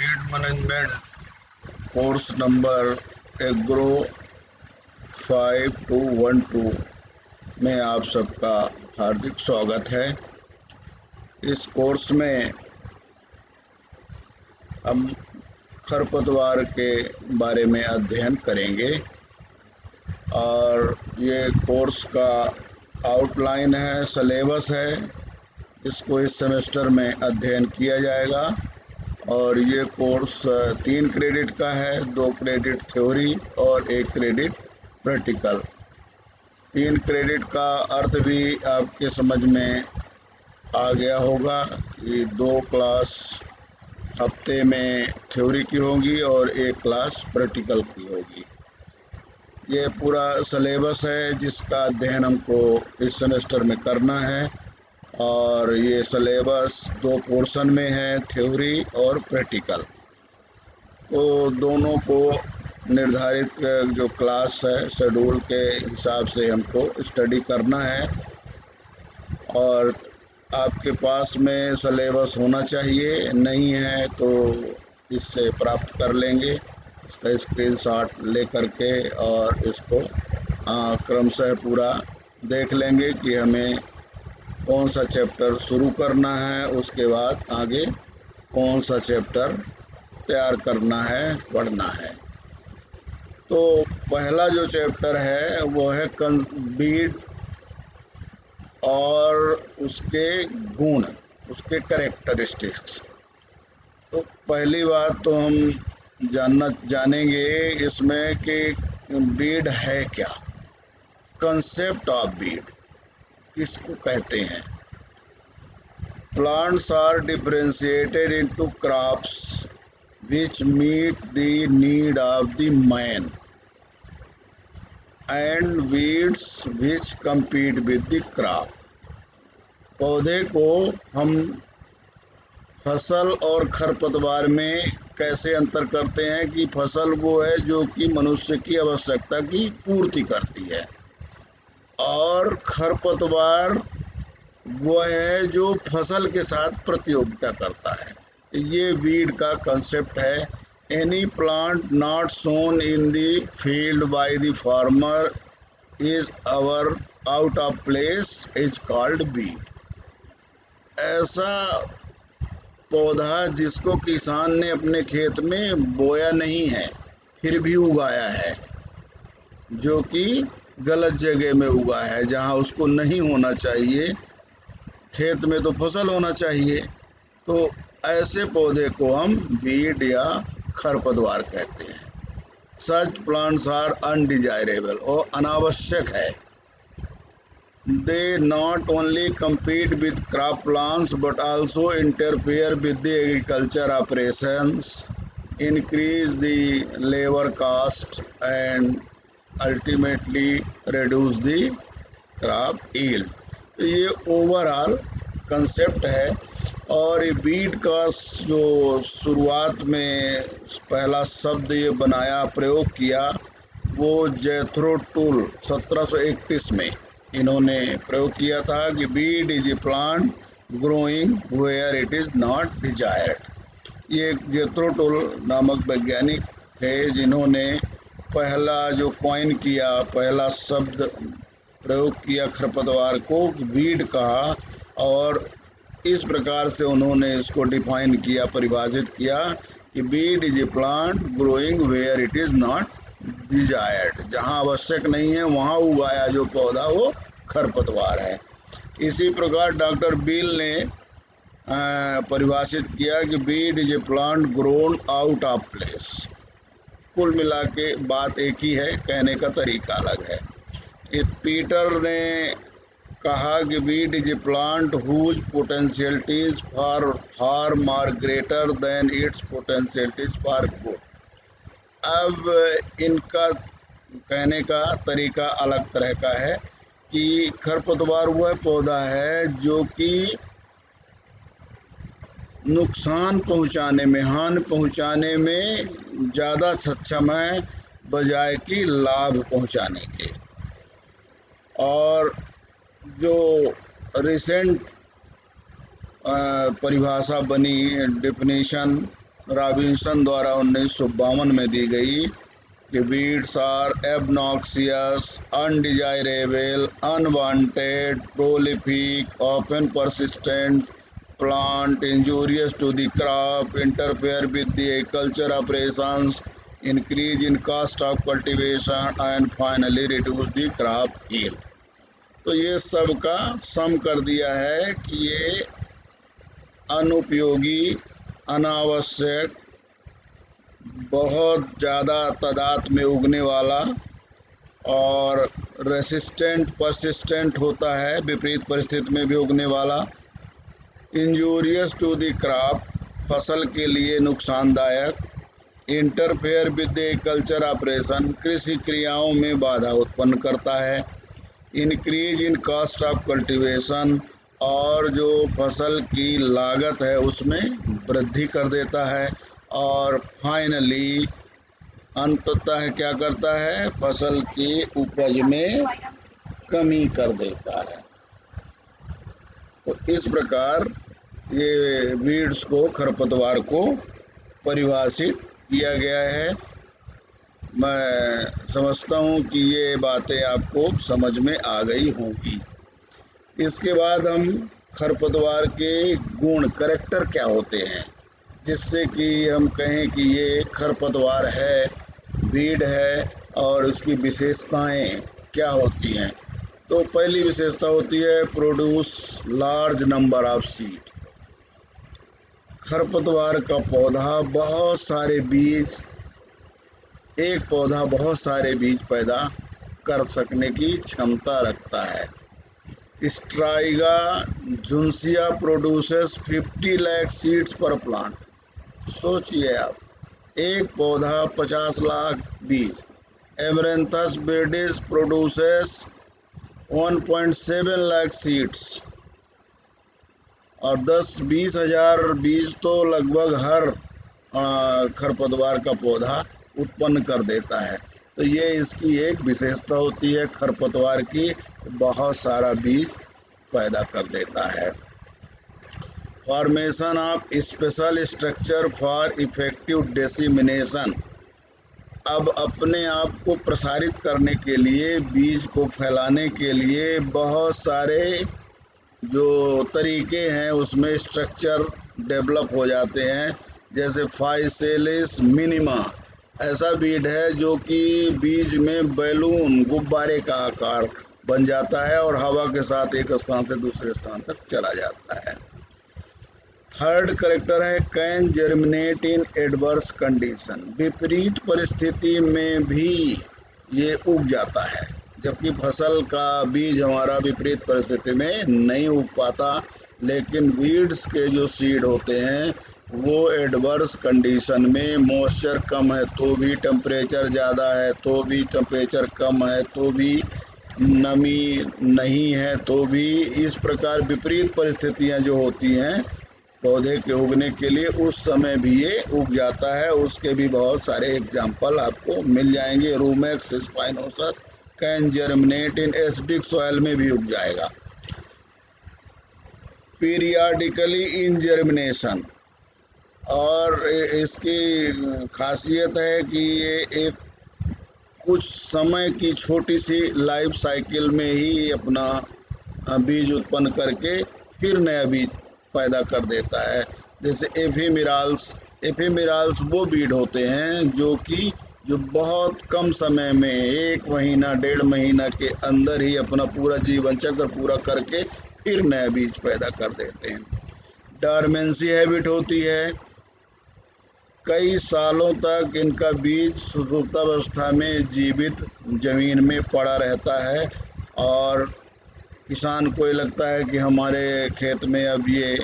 Beed management course number agro 5212 में आप सबका हार्दिक स्वागत है। इस कोर्स में हम खरपतवार के बारे में अध्ययन करेंगे और ये कोर्स का आउटलाइन है, सिलेबस है, इसको इस सेमेस्टर में अध्ययन किया जाएगा। और ये कोर्स 3 क्रेडिट का है, 2 क्रेडिट थ्योरी और 1 क्रेडिट प्रैक्टिकल। 3 क्रेडिट का अर्थ भी आपके समझ में आ गया होगा कि 2 क्लास हफ्ते में थ्योरी की होगी और 1 क्लास प्रैक्टिकल की होगी। ये पूरा सिलेबस है जिसका अध्ययन हमको इस सेमेस्टर में करना है और ये सिलेबस 2 पोर्शन में है, थ्योरी और प्रैक्टिकल। तो दोनों को निर्धारित जो क्लास है शेड्यूल के हिसाब से हमको स्टडी करना है और आपके पास में सिलेबस होना चाहिए। नहीं है तो इससे प्राप्त कर लेंगे, इसका स्क्रीनशॉट ले करके और इसको क्रमशः पूरा देख लेंगे कि हमें कौन सा चैप्टर शुरू करना है, उसके बाद आगे कौन सा चैप्टर तैयार करना है, पढ़ना है। तो पहला जो चैप्टर है वो है बीड और उसके गुण, उसके कैरेक्टरिस्टिक्स। तो पहली बात तो हम जानेंगे इसमें कि बीड है क्या, कंसेप्ट ऑफ बीड किसको कहते हैं। Plants are differentiated into crops which meet the need of the man and weeds which compete with the crop। पौधे को हम फसल और खरपतवार में कैसे अंतर करते हैं कि फसल वो है जो कि मनुष्य की आवश्यकता की पूर्ति करती है और खरपतवार वो है जो फसल के साथ प्रतियोगिता करता है। ये वीड का कंसेप्ट है। Any plant not sown in the field by the farmer is or out of place is called weed. ऐसा पौधा जिसको किसान ने अपने खेत में बोया नहीं है फिर भी उगाया है, जो कि गलत जगह में उगा है जहां उसको नहीं होना चाहिए। खेत में तो फसल होना चाहिए, तो ऐसे पौधे को हम वीड या खरपतवार कहते हैं। सच प्लांट्स आर अनडिजायरेबल, और अनावश्यक है। They not only compete with crop plants but also interfere with the agriculture operations, increase the labor cost and ultimately reduce the crop yield। तो ये ओवरऑल कंसेप्ट है। और ये बीड का जो शुरुआत में पहला शब्द ये बनाया, प्रयोग किया, वो जेथरो टूल 1731 में इन्होंने प्रयोग किया था कि weed is a plant growing where it is not desired. ये जेथरो टूल नामक वैज्ञानिक थे जिन्होंने पहला जो कॉइन किया, पहला शब्द प्रयोग किया खरपतवार को बीड कहा, और इस प्रकार से उन्होंने इसको डिफाइन किया, परिभाषित किया कि weed is a plant growing where it is not desired. जहाँ आवश्यक नहीं है वहाँ उगाया जो पौधा वो खरपतवार है। इसी प्रकार डॉक्टर बील ने परिभाषित किया कि weed is a plant grown out of place. कुल मिला के बात एक ही है, कहने का तरीका अलग है। पीटर ने कहा कि weed is a plant whose potentialities for harm are greater than its potentialities for good. अब इनका कहने का तरीका अलग तरह का है कि खरपतवार वह पौधा है जो कि नुकसान पहुंचाने में, हानि पहुंचाने में ज़्यादा सक्षम है बजाय कि लाभ पहुंचाने के। और जो रिसेंट परिभाषा बनी, डेफिनेशन रॉबिन्सन द्वारा 1952 में दी गई कि weeds are obnoxious, undesirable, unwanted, prolific, often persistent plant, injurious to the crop, interfere with the agriculture operations, increase in cost of cultivation and finally reduce the crop yield। तो ये सब का सम कर दिया है कि ये अनुपयोगी, अनावश्यक, बहुत ज़्यादा तादाद में उगने वाला और रेसिस्टेंट, परसिस्टेंट होता है, विपरीत परिस्थिति में भी उगने वाला, इंजूरियस टू द क्रॉप, फसल के लिए नुकसानदायक, इंटरफेयर विद एग्रीकल्चर ऑपरेशन, कृषि क्रियाओं में बाधा उत्पन्न करता है, increase in cost of cultivation, और जो फसल की लागत है उसमें वृद्धि कर देता है, और फाइनली अंततः क्या करता है, फसल की उपज में कमी कर देता है। तो इस प्रकार ये वीड्स को, खरपतवार को परिभाषित किया गया है। मैं समझता हूँ कि ये बातें आपको समझ में आ गई होंगी। इसके बाद हम खरपतवार के गुण, कैरेक्टर क्या होते हैं, जिससे कि हम कहें कि ये खरपतवार है, वीड है, और इसकी विशेषताएं क्या होती हैं। तो पहली विशेषता होती है produce large number of seed. खरपतवार का पौधा बहुत सारे बीज, एक पौधा बहुत सारे बीज पैदा कर सकने की क्षमता रखता है। स्ट्राइगा जुन्सिया प्रोड्यूसेस 50 लाख सीड्स पर प्लांट। सोचिए आप, एक पौधा 50 लाख बीज। एमरेंथस बिर्डिस प्रोड्यूसेस 1.7 लाख सीड्स, और 10-20 हज़ार बीज तो लगभग हर खरपतवार का पौधा उत्पन्न कर देता है। तो ये इसकी एक विशेषता होती है खरपतवार की, बहुत सारा बीज पैदा कर देता है। Formation of special structure for effective dissemination. अब अपने आप को प्रसारित करने के लिए, बीज को फैलाने के लिए बहुत सारे जो तरीके हैं उसमें स्ट्रक्चर डेवलप हो जाते हैं। जैसे फाइसेलिस मिनिमा ऐसा बीज है जो कि बीज में बैलून, गुब्बारे का आकार बन जाता है और हवा के साथ एक स्थान से दूसरे स्थान तक चला जाता है। थर्ड कैरेक्टर है can germinate in adverse condition. विपरीत परिस्थिति में भी ये उग जाता है, जबकि फसल का बीज हमारा विपरीत परिस्थिति में नहीं उग पाता। लेकिन वीड्स के जो सीड होते हैं वो एडवर्स कंडीशन में, मॉइस्चर कम है तो भी, टेम्परेचर ज़्यादा है तो भी, टेम्परेचर कम है तो भी, नमी नहीं है तो भी, इस प्रकार विपरीत परिस्थितियां जो होती हैं पौधे के उगने के लिए, उस समय भी ये उग जाता है। उसके भी बहुत सारे एग्जाम्पल आपको मिल जाएंगे। Rumex spinosus can germinate in acidic soil में भी उग जाएगा। पीरियाडिकली इन जर्मिनेशन, और इसकी खासियत है कि ये एक कुछ समय की छोटी सी लाइफ साइकिल में ही अपना बीज उत्पन्न करके फिर नया बीज पैदा कर देता है। जैसे एफीमिराल्स वो बीड होते हैं जो बहुत कम समय में, 1 महीना 1.5 महीना के अंदर ही अपना पूरा जीवन चक्र पूरा करके फिर नया बीज पैदा कर देते हैं। डॉर्मेंसी हैबिट होती है, कई सालों तक इनका बीज सुषुप्तावस्था में जीवित जमीन में पड़ा रहता है, और किसान को ये लगता है कि हमारे खेत में अब ये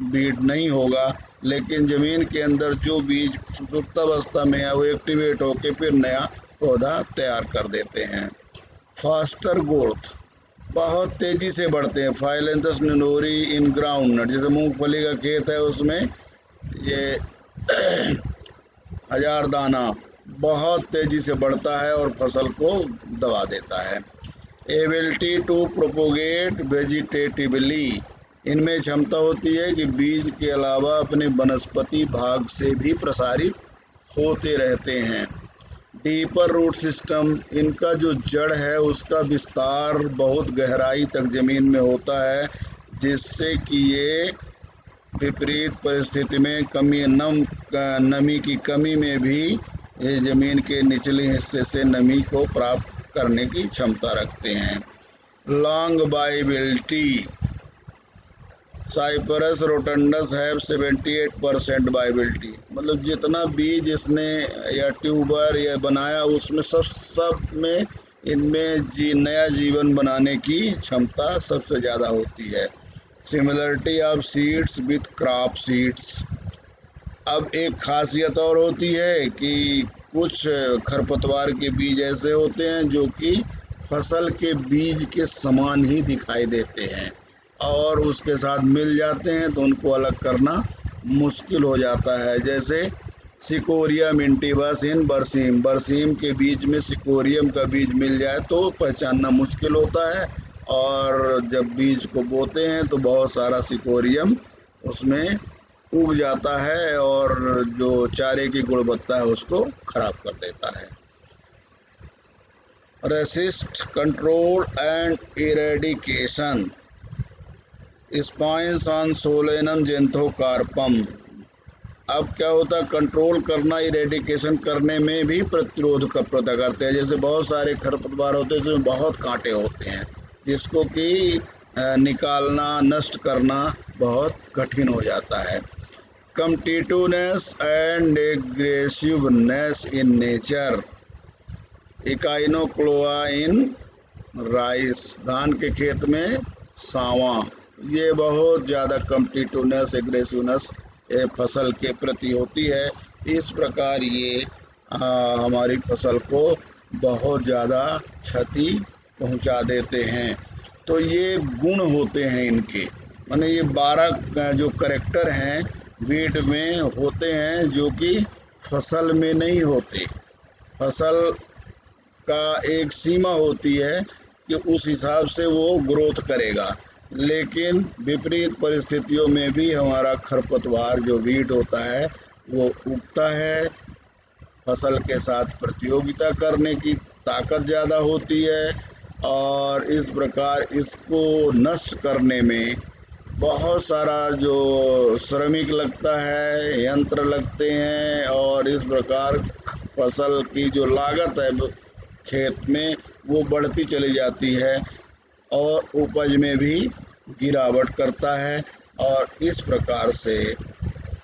बीज नहीं होगा, लेकिन ज़मीन के अंदर जो बीज सुषुप्तावस्था में है वो एक्टिवेट होकर फिर नया पौधा तैयार कर देते हैं। फास्टर ग्रोथ, बहुत तेज़ी से बढ़ते हैं। फाइलेंथस निनोरी इन ग्राउंड नट, जैसे मूंगफली का खेत है उसमें ये 1000 दाना बहुत तेज़ी से बढ़ता है और फसल को दबा देता है। एबिलिटी टू प्रोपोगेट वेजिटेटिवली, इनमें क्षमता होती है कि बीज के अलावा अपने वनस्पति भाग से भी प्रसारित होते रहते हैं। डीपर रूट सिस्टम, इनका जो जड़ है उसका विस्तार बहुत गहराई तक जमीन में होता है, जिससे कि ये विपरीत परिस्थिति में नमी की कमी में भी ये जमीन के निचले हिस्से से नमी को प्राप्त करने की क्षमता रखते हैं। Long viability, Cyperus rotundus have 78% viability, मतलब जितना बीज इसने या ट्यूबर या बनाया उसमें सब में इनमें नया जीवन बनाने की क्षमता सबसे ज़्यादा होती है। Similarity of seeds with crop seeds, अब एक खासियत और होती है कि कुछ खरपतवार के बीज ऐसे होते हैं जो कि फसल के बीज के समान ही दिखाई देते हैं और उसके साथ मिल जाते हैं तो उनको अलग करना मुश्किल हो जाता है। जैसे सिकोरियम इंटिबस इन बरसीम, बरसीम के बीज में सिकोरियम का बीज मिल जाए तो पहचानना मुश्किल होता है, और जब बीज को बोते हैं तो बहुत सारा सिकोरियम उसमें उग जाता है और जो चारे की गुणवत्ता है उसको खराब कर देता है। Resist control and eradication, spines on Solanum xanthocarpum, अब क्या होता है, कंट्रोल करना, इरेडिकेशन करने में भी प्रतिरोध पैदा करते हैं। जैसे बहुत सारे खरपतवार होते हैं जिसमें बहुत कांटे होते हैं जिसको कि निकालना, नष्ट करना बहुत कठिन हो जाता है। Competitiveness and aggressiveness in nature, Echinochloa in rice, धान के खेत में सांवा, ये बहुत ज़्यादा कम्पिटिटिवनेस, एग्रेसिवनेस फसल के प्रति होती है। इस प्रकार ये हमारी फसल को बहुत ज़्यादा क्षति पहुंचा देते हैं। तो ये गुण होते हैं इनके, माने ये 12 जो करैक्टर हैं वीट में होते हैं जो कि फसल में नहीं होते। फसल का एक सीमा होती है कि उस हिसाब से वो ग्रोथ करेगा, लेकिन विपरीत परिस्थितियों में भी हमारा खरपतवार जो वीट होता है वो उगता है। फसल के साथ प्रतियोगिता करने की ताकत ज़्यादा होती है और इस प्रकार इसको नष्ट करने में बहुत सारा जो श्रमिक लगता है, यंत्र लगते हैं, और इस प्रकार फसल की जो लागत है खेत में वो बढ़ती चली जाती है और उपज में भी गिरावट करता है। और इस प्रकार से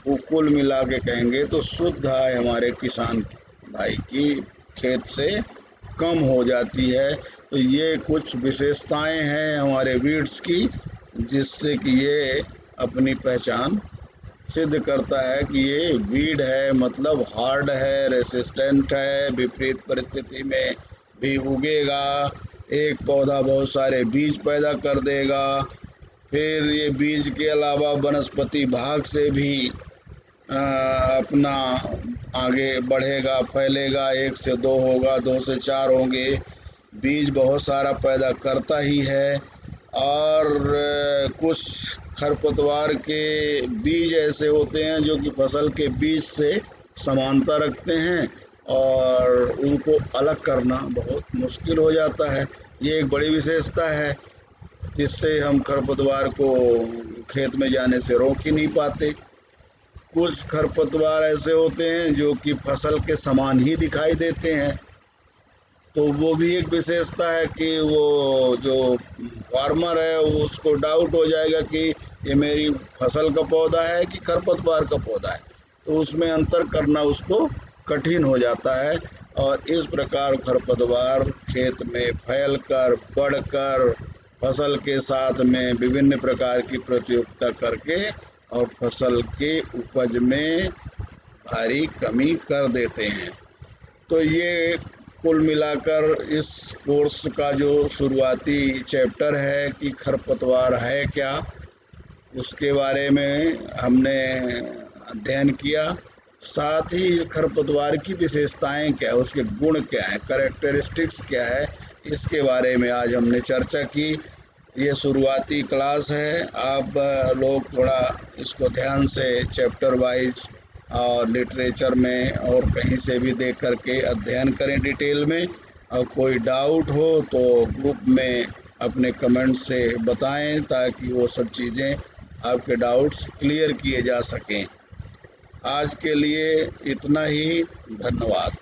वो कुल मिला के कहेंगे तो शुद्ध आय हमारे किसान भाई की खेत से कम हो जाती है। तो ये कुछ विशेषताएं हैं हमारे वीड्स की जिससे कि ये अपनी पहचान सिद्ध करता है कि ये वीड है, मतलब हार्ड है, रेसिस्टेंट है, विपरीत परिस्थिति में भी उगेगा, एक पौधा बहुत सारे बीज पैदा कर देगा, फिर ये बीज के अलावा वनस्पति भाग से भी अपना आगे बढ़ेगा, फैलेगा, 1 से 2 होगा, 2 से 4 होंगे, बीज बहुत सारा पैदा करता ही है। और कुछ खरपतवार के बीज ऐसे होते हैं जो कि फसल के बीज से समानता रखते हैं और उनको अलग करना बहुत मुश्किल हो जाता है। ये एक बड़ी विशेषता है जिससे हम खरपतवार को खेत में जाने से रोक ही नहीं पाते। कुछ खरपतवार ऐसे होते हैं जो कि फसल के समान ही दिखाई देते हैं, तो वो भी एक विशेषता है कि वो जो फार्मर है उसको डाउट हो जाएगा कि ये मेरी फसल का पौधा है कि खरपतवार का पौधा है, तो उसमें अंतर करना उसको कठिन हो जाता है। और इस प्रकार खरपतवार खेत में फैलकर, बढ़कर, फसल के साथ में विभिन्न प्रकार की प्रतियोगिता करके और फसल के उपज में भारी कमी कर देते हैं। तो ये कुल मिलाकर इस कोर्स का जो शुरुआती चैप्टर है कि खरपतवार है क्या, उसके बारे में हमने अध्ययन किया। साथ ही खरपतवार की विशेषताएं क्या है, उसके गुण क्या है, कैरेक्टरिस्टिक्स क्या है, इसके बारे में आज हमने चर्चा की। ये शुरुआती क्लास है। आप लोग थोड़ा इसको ध्यान से चैप्टर वाइज और लिटरेचर में और कहीं से भी देख करके अध्ययन करें डिटेल में। और कोई डाउट हो तो ग्रुप में अपने कमेंट से बताएं ताकि वो सब चीज़ें आपके डाउट्स क्लियर किए जा सकें। आज के लिए इतना ही। धन्यवाद।